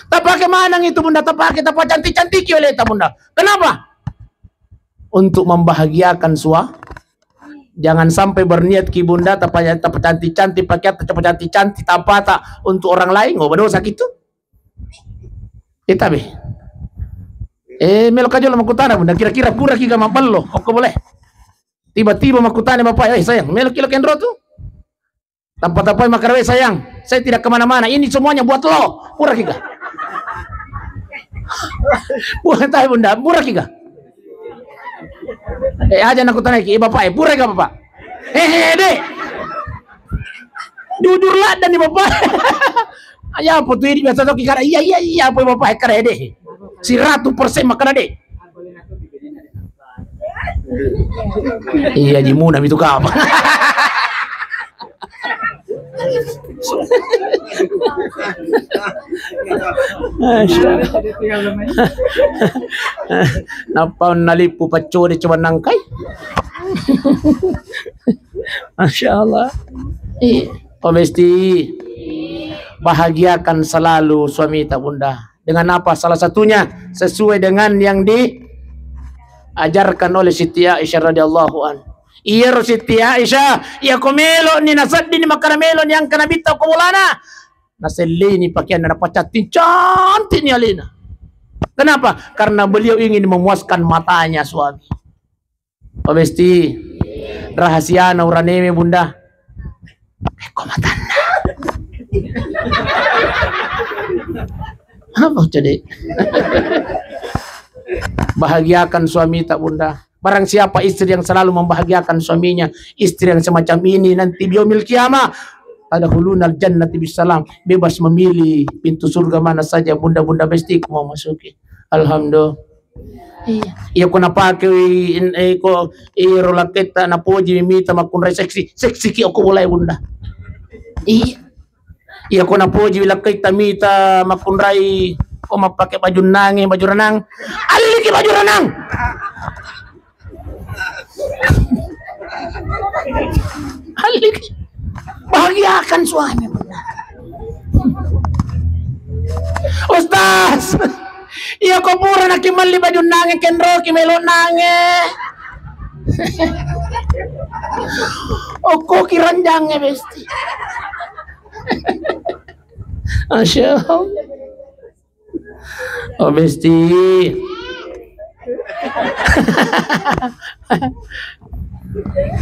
Tak pakai mana itu bunda, tak pakai, tak cantik-cantik oleh tak bunda. Kenapa? Untuk membahagiakan jangan sampai berniat ki bunda tak cantik-cantik pakai tak cantik-cantik tak untuk orang lain ngoba dosa gitu. Kita be. Melok aja lah makutana bunda, kira-kira pura ki gak mampelo. Oke boleh. Tiba-tiba makutana bapak, sayang, melok kilo kendro tuh. Tanpa makarwe sayang, saya tidak kemana-mana. Ini semuanya buat lo. Pura ki gak? Buat tahu bunda, pura ki gak? Aja nak kutanya ki, bapak, pura gak bapak? Dek. Jujurlah dan di bapak. Ya apa tuh ini biasa toki karena iya apa bapak karena deh. 100% makan deh. Iya jimuna itu kapan? Napa nalipu pacuri cuma nangkai? Masya Allah. Pemesti bahagiakan selalu suami tak bunda. Dengan apa? Salah satunya sesuai dengan yang diajarkan oleh Siti Aisyah radhiyallahu an. Iya Siti Aisyah, iya komelo ni nasad ni makaramelo ni ang kanabita ko mulana. Naseli ni pakaian na pacatin cantik ni Alina. Kenapa? Karena beliau ingin memuaskan matanya suami. Pemesti rahasia na uraneme bunda. Komatana. Apa jadi? Bahagiakan suami tak bunda. Barang siapa istri yang selalu membahagiakan suaminya, istri yang semacam ini nanti biyaumil kiamah tadkhulunal jannati bisalam, bebas memilih pintu surga mana saja bunda-bunda mesti mau masuki. Alhamdulillah. Iya ko napake ko rolaketa na poji mimita makunray seksi ki ako mulai bunda. Iya ko na poji wilaketa mita makunray ko mapake baju renang. Aliki baju renang. Aliki. Bahagiakan suami bunda. Ustaz. Iya ko pura na kimali baju nange kenro kimelo nange. Oko kiranjange besti. Masya Allah. Oh besti.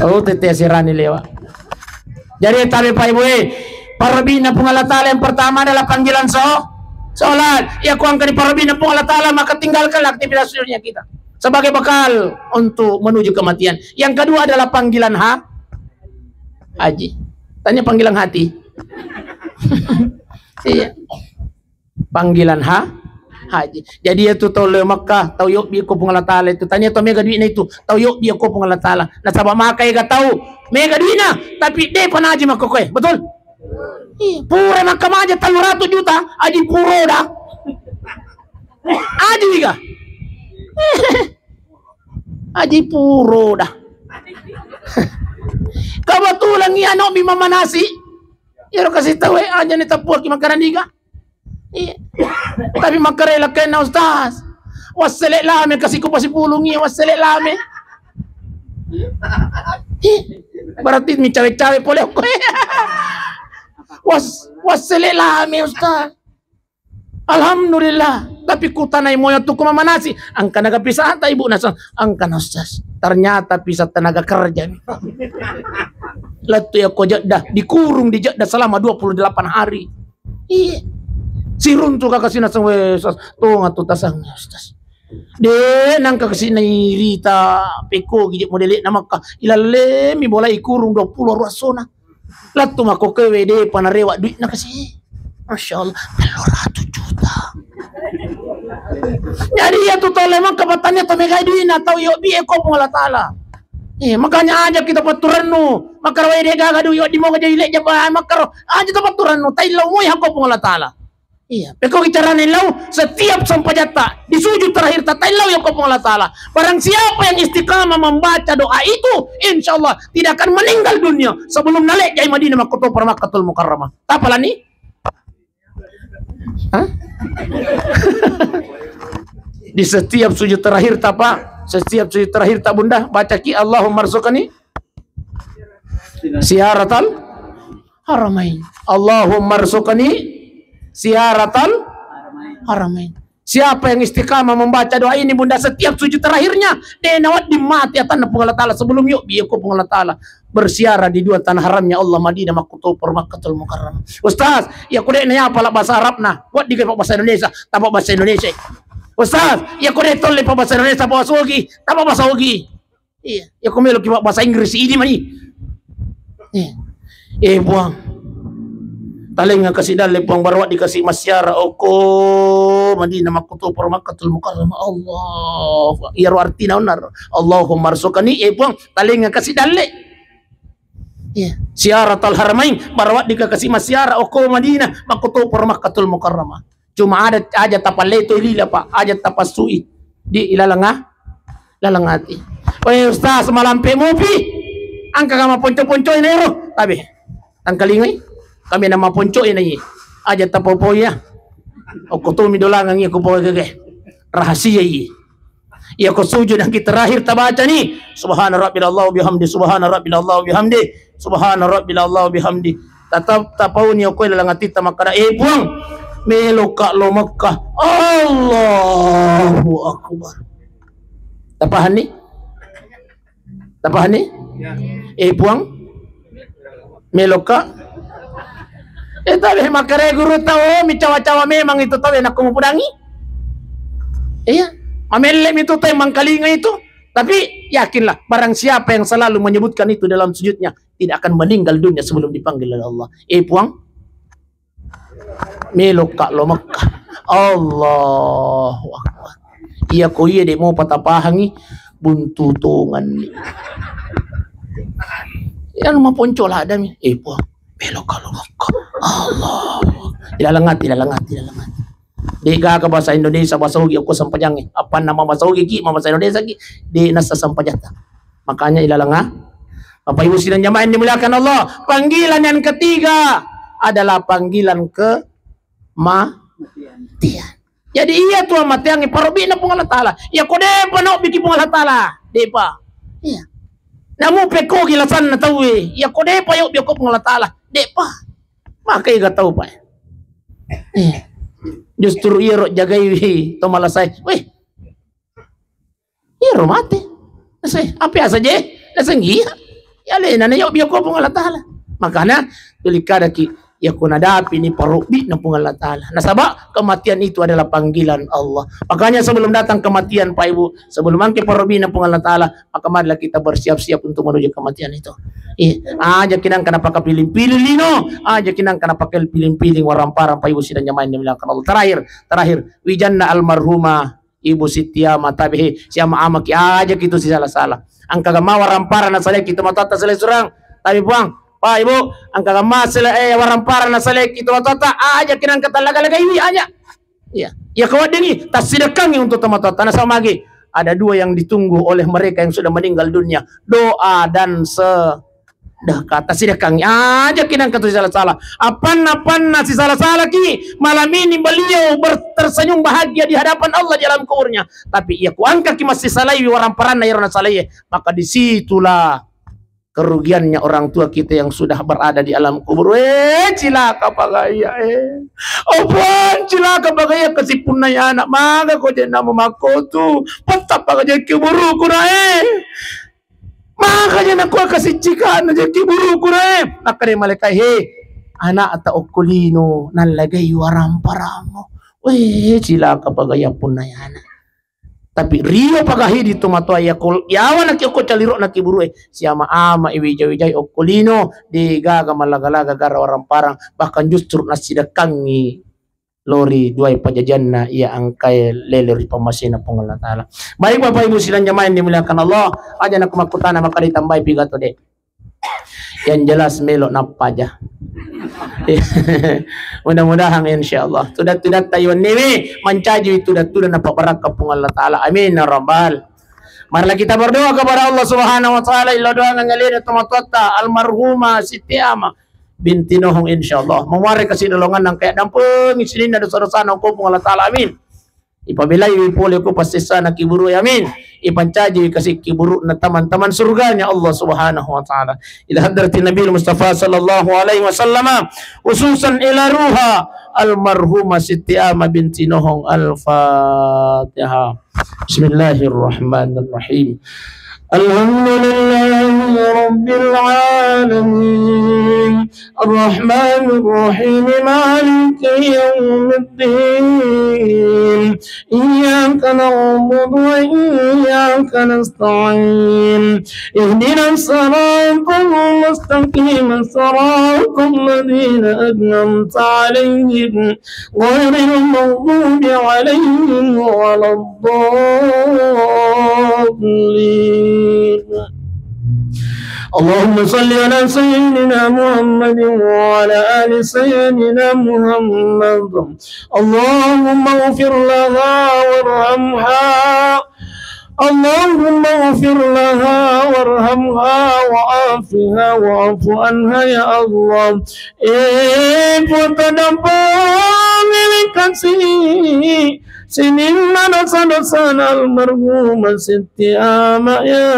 Oh tete sirani lewa. Jadi tabi Pak Ibu, parabina pengalatala yang pertama adalah panggilan sholat. Ya kuangkan di parabina pengalatala maka tinggalkan aktivitas dunia kita sebagai bekal untuk menuju kematian. Yang kedua adalah panggilan haji. Tanya panggilan hati. Iya. Panggilan haji. Jadi itu tole Makkah tahu yuk biar ko pengalatala itu. Tanya to mega duit itu tahu yuk biar ko pengalatala. Nah sabab makai ga tahu mega duitnya tapi de panaji makokoy. Betul? Pura Makkah aja 300 juta aji puro dah. Aji juga. Aji puro dah. Kebetulan iya no bima manasi. Iro kasih tahu aja nih tapur ki makanan diga. Tapi makarela kay na ustaz. Wasale lame kasi ko pa si pulong iya wasale lame. Berarti mi cawe-cawe pole ako. Wasale lame ustaz. Alhamdulillah. Tapi kutanay mo yung kumamanasi. Ang kanagapisahan tayo ibu nasa. Ang kanastas. Ternyata pisah tenaga kerja. Lalu aku Jeddah. Dikurung di Jeddah selama 28 hari. Iya. Sirun tuh kakak sina sang wesas. Tuh nga tuh tasang ustaz. De nang kakak sina irita peko gijik modelik nama ka. Ilalemi bola ikurung 20 ruasona. Lalu mako kewe de panarewa duit na kasi. Masya Allah, 200 juta. Jadi ya tuh memang kebatannya tomegai duit atau yuk biye ko pengolah ta'ala. Makanya aja kita paturan nu. Makar wae de gaga duit di mo jadi lek jaban makar aja to paturan nu tai law mo ya ko pengolah ta'ala. Iya, peko bicara nilau setiap sampajata di sujud terakhir tatailau yang kau Allah Ta'ala. Barang siapa yang istiqamah membaca doa itu, insya Allah tidak akan meninggal dunia sebelum nalik jai Madinah Makkatul Mukarramah. Apalah nih? Hah? Di setiap sujud terakhir tapa, setiap sujud terakhir tak bunda baca ki Allahumma rzuqni siyaratal haramain. Allahumma rzuqni siyaratal haramain. Siapa yang istiqamah membaca doa ini bunda setiap sujud terakhirnya, denawat dimati tanah Allah Ta'ala sebelum yuk biaku Allah Ta'ala bersiara di dua tanah haramnya Allah Madinah Makkatul Mukarramah. Ustaz, ya kuda ini apa lah bahasa Arab nah? Buat di bahasa Indonesia, tanpa bahasa Indonesia. Ustaz, ya kuda tolong bahasa Indonesia bahasa Ogi, tanpa bahasa Ogi. Iya, ya kau melu bahasa Inggris ini mani. Buang. Taling nga kasi dali pang barawat dikasih masyara oko Madinah Makkatul Mukarramah. Allah iaro arti naunar Allahumma rzuqni puang taling nga kasi dali Syaratul Haramain barawat dikasih masyara oko Madinah Makkatul Mukarramah. Cuma ada aja tapal itu lila pak aja tapas sui di lalangati. Weh ustaz malam pemopi angka kama ponco-ponco ini ro tabi tangkalingai kami nama ponco ini aja tapopo ya. Aku tu midolangan ya kupo gege rahasia ini. Ya ko sujud yang kita terakhir tabaca ni subhana rabbil allah bihamdi subhana rabbil allah bihamdi subhana rabbil allah bihamdi. Tatap tapau ni ko dalang atita makara buang meloka lo Makkah Allahu akbar. Tapahan ni? Tapahan ni? Buang meloka tapi makare guru tahu mi cawa-cawa memang itu tahu yang aku mau pudangi. Iya, amelem itu tahu emang kalinga itu. Tapi yakinlah barang siapa yang selalu menyebutkan itu dalam sujudnya tidak akan meninggal dunia sebelum dipanggil oleh Allah. Puang meloka lo Makkah Allahu akbar. Iya ko iya dek mau patapahangi buntutungan ni. Yang mau ponco lah ada mi. Puang belok kalau Allah tidak lengat. Di ke bahasa Indonesia bahasa Ugi aku sampajang apa nama bahasa Ugi ki bahasa Indonesia ki di nasa sampajata makanya ilalanga. Bapak Ibu sidang jamaah yang dimuliakan Allah, panggilan yang ketiga adalah panggilan kematian. Jadi iya tuh matian parobina pung Allah Ta'ala ya kode panok bikin pung Allah Ta'ala depa iya namu peko gilasan na tahu ya kode pa yuk bioko pung Allah Ta'ala depa makai gak tahu pak justru iya jagai to malasay weh iya mati nasay apa saja nasang iya ya le na yuk bioko pung Allah Ta'ala makanya delikada ki ya kunadapi ni parubi na pung Allah Ta'ala. Nasaba kematian itu adalah panggilan Allah. Makanya sebelum datang kematian Pak Ibu, sebelum angke parubi na pung Allah Ta'ala, maka marilah kita bersiap-siap untuk menuju kematian itu. Aja kinang kana pakai pilih-pilih lino, aja kinang kana pakai pilih-pilih waramparang Pak Ibu sidang jamaah yang dimuliakan Allah. Terakhir, wijanna almarhumah Ibu Sitia Matabehe siapa amaki aja gitu si salah-salah. Angka gama waramparan na saleh kita matata saleh surang, tapi buang Pak Ibu, angka gamas warampara na salek itu matata aja kinang katalaga-laga ini aja. Iya. Ya kawat ini tasidakang untuk teman-teman tanah sama lagi. Ada dua yang ditunggu oleh mereka yang sudah meninggal dunia, doa dan sedekah. Tasidakang aja kinang kata salah-salah. Apa si salah-salah ki malam ini beliau tersenyum bahagia di hadapan Allah di dalam kuburnya. Tapi ya ku angka ki masih salai waramparan na yarona salai, maka disitulah kerugiannya orang tua kita yang sudah berada di alam kubur. Cilaka pagaya Opan cilaka pagaya kasi punay anak maga ko dyan na mamakoto patap pagaya kiburu ko na maga dyan ako kasi chika na dyan kiburu ko na nakari malakay anak at okulino nalagay waramparamo cilaka pagaya punay anak. Tapi rio pagahidi tumatua ya kol yawa na kyo caliro na kiburu siama ama iwijay okulino di gaga malagalaga gara orang parang bahkan justru nasidakangi lori dua pajajan na ia angkai leleri pamasina pung Allah Ta'ala. Baik Bapak Ibu sidang jamaah yang dimuliakan Allah, aja nak makutana maka ditambah pigato deh. Yang jelas melok napaja. Mudah-mudahan insyaallah tudat-tudat tayun niwi mencaji tudat-tudat apa barakah pung Allah taala. Amin ya rabbal. Marilah kita berdoa kepada Allah Subhanahu wa taala illa doa ngalina tumatata almarhumah Siti Ama binti Nuhung insyaallah. Memari kasih dolongan nang kaya dampeng isilina dosa-dosa nang pung Allah taala. Amin. Ipabila pulih ko pasti sana kiburu amin. Ipancaji kasih kiburu na teman-teman surganya Allah Subhanahu wa taala. Ila hadratin Nabi Mustafa sallallahu alaihi wasallam khususan ila ruha almarhumah Siti Ama binti Nuhung. Al-Fatihah. Bismillahirrahmanirrahim. Alhamdulillahi rabbil alamin arrahmanir rahim maliki yaumiddin iyyaka na'budu wa iyyaka nasta'in ihdinas siratal mustaqim siratal ladzina an'amta 'alaihim ghairil maghdubi 'alaihim waladdallin. اللهم صل على سيدنا محمد وعلى آل سيدنا محمد اللهم اغفر لها وارحمها اللهم اغفر لها وارحمها وعافها واعف عنها يا الله Sinina dosa-dosa almarhumah Siti Ama ya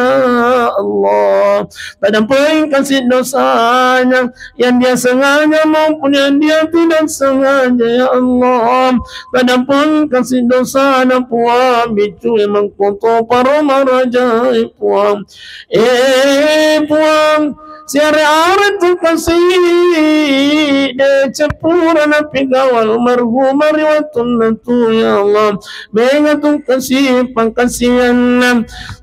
Allah. Tadampui kasih dosanya yang dia sengaja maupun yang dia tidak sengaja ya Allah. Tadampui kasih dosa na puang bicu emang koto para maraja puang puang siare aratu kasih de cepura na pigawal marhumah riwatun natu ya Allah. Bengatung kasih pangkasihan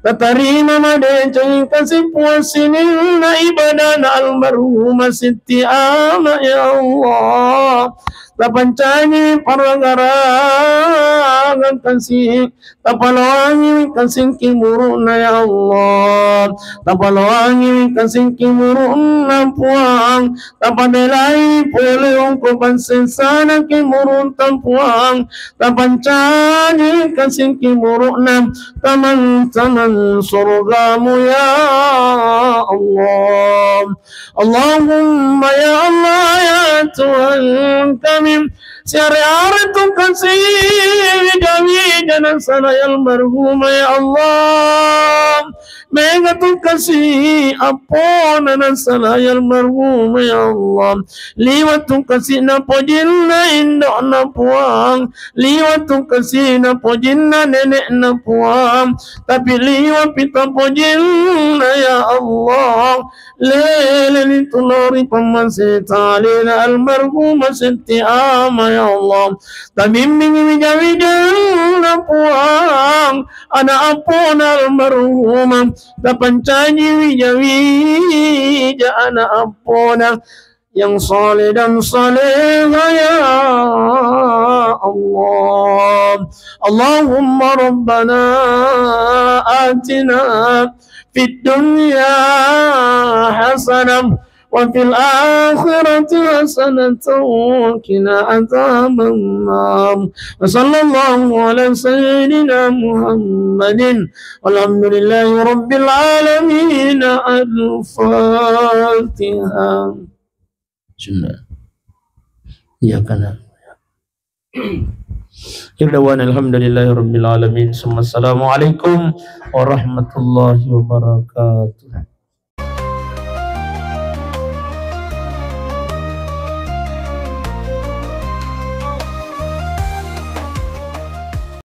tatarima made jeng kasih puasinin na ibadah na almarhumah Siti Ama ya Allah. Tapancani paranggarangan kasih tapaloangi kasih kimuru na ya Allah. Tapaloangi kasih kimuru na puang tapadelai pulung ko pansensana kimuru tampuang tapancani kasih kimuru na taman-taman surgamu ya Allah. Allahumma ya Allah ya Tuhan kami syari'atu kasih jami janan sana almarhumah ya Allah. Mengatu kasih apona sana almarhumah ya Allah. Liwatu kasih na pojin na indok na puang. Liwatu kasih na pojin na nenek na puang. Tapi liwat pita pojin na ya Allah. Leleni tulori pamasita lena almarhumah Siti Ama ya Allah. Tabimbing wijawijan na puang ana apon almarhumah tapancaji wijawija ana apona yang saleh dan salehah ya Allah. Allahumma rabbana atina fid dunya hasanah wa fil akhirati hasanatan wa qina adzaban nar. Wa sallallahu ala sayyidina Muhammadin walhamdulillahi rabbil alamin. Al-Fatihah. Sunnah. Ya kana. Irdawan alhamdulillahi rabbil alamin. Assalamualaikum warahmatullahi wabarakatuh.